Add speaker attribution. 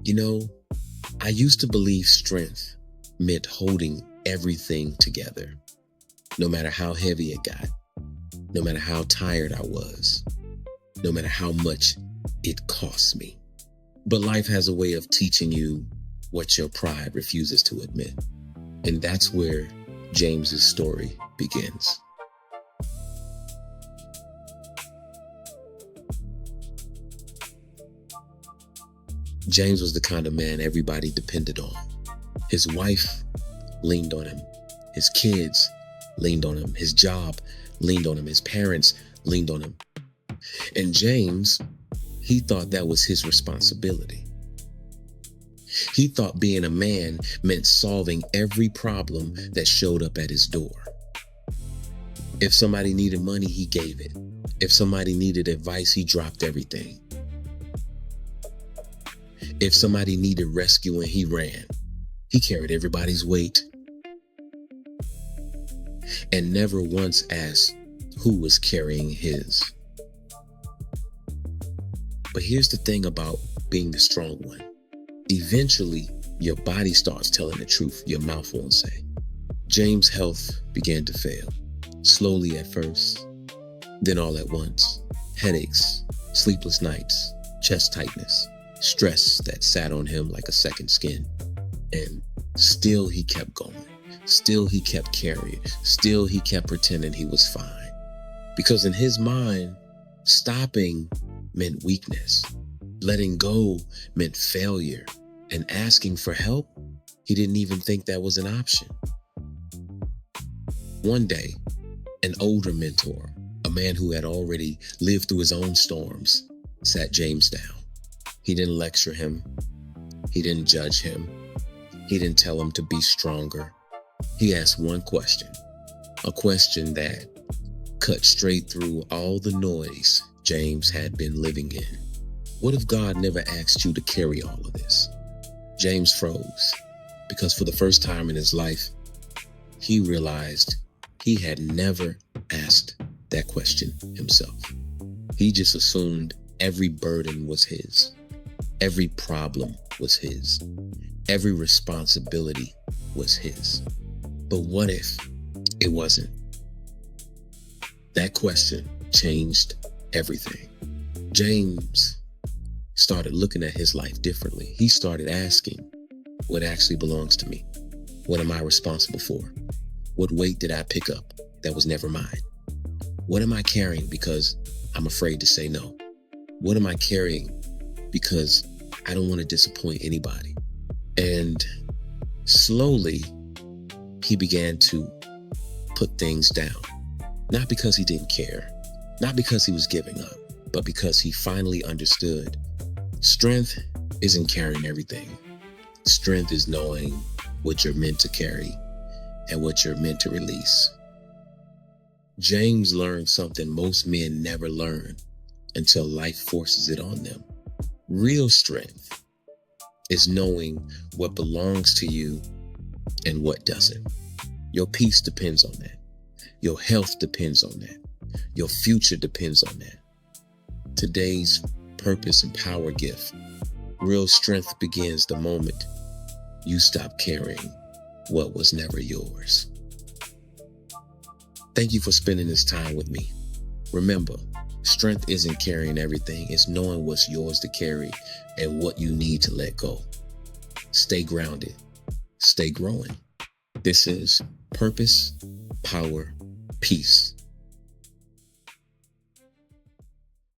Speaker 1: You know, I used to believe strength meant holding everything together, no matter how heavy it got, no matter how tired I was, no matter how much it cost me. But life has a way of teaching you what your pride refuses to admit. And that's where James's story begins. James was the kind of man everybody depended on. His wife leaned on him. His kids leaned on him. His job leaned on him. His parents leaned on him. And James, he thought that was his responsibility. He thought being a man meant solving every problem that showed up at his door. If somebody needed money, he gave it. If somebody needed advice, he dropped everything. If somebody needed rescuing, he ran. He carried everybody's weight and never once asked who was carrying his. But here's the thing about being the strong one. Eventually, your body starts telling the truth your mouth won't say. James' health began to fail, slowly at first, then all at once. Headaches, sleepless nights, chest tightness, stress that sat on him like a second skin. And still he kept going. Still he kept carrying. Still he kept pretending he was fine. Because in his mind, stopping meant weakness. Letting go meant failure. And asking for help, he didn't even think that was an option. One day, an older mentor, a man who had already lived through his own storms, sat James down. He didn't lecture him. He didn't judge him. He didn't tell him to be stronger. He asked one question, a question that cut straight through all the noise James had been living in. What if God never asked you to carry all of this? James froze because for the first time in his life, he realized he had never asked that question himself. He just assumed every burden was his. Every problem was his. Every responsibility was his. But what if it wasn't? That question changed everything. James started looking at his life differently. He started asking, what actually belongs to me? What am I responsible for? What weight did I pick up that was never mine? What am I carrying because I'm afraid to say no? What am I carrying because I don't want to disappoint anybody? And slowly, he began to put things down. Not because he didn't care, not because he was giving up, but because he finally understood strength isn't carrying everything. Strength is knowing what you're meant to carry and what you're meant to release. James learned something most men never learn until life forces it on them. Real strength is knowing what belongs to you and what doesn't. Your peace depends on that. Your health depends on that. Your future depends on that. Today's purpose and power gift. Real strength begins the moment you stop carrying what was never yours. Thank you for spending this time with me. Remember, strength isn't carrying everything. It's knowing what's yours to carry and what you need to let go. Stay grounded. Stay growing. This is Purpose, Power, Peace.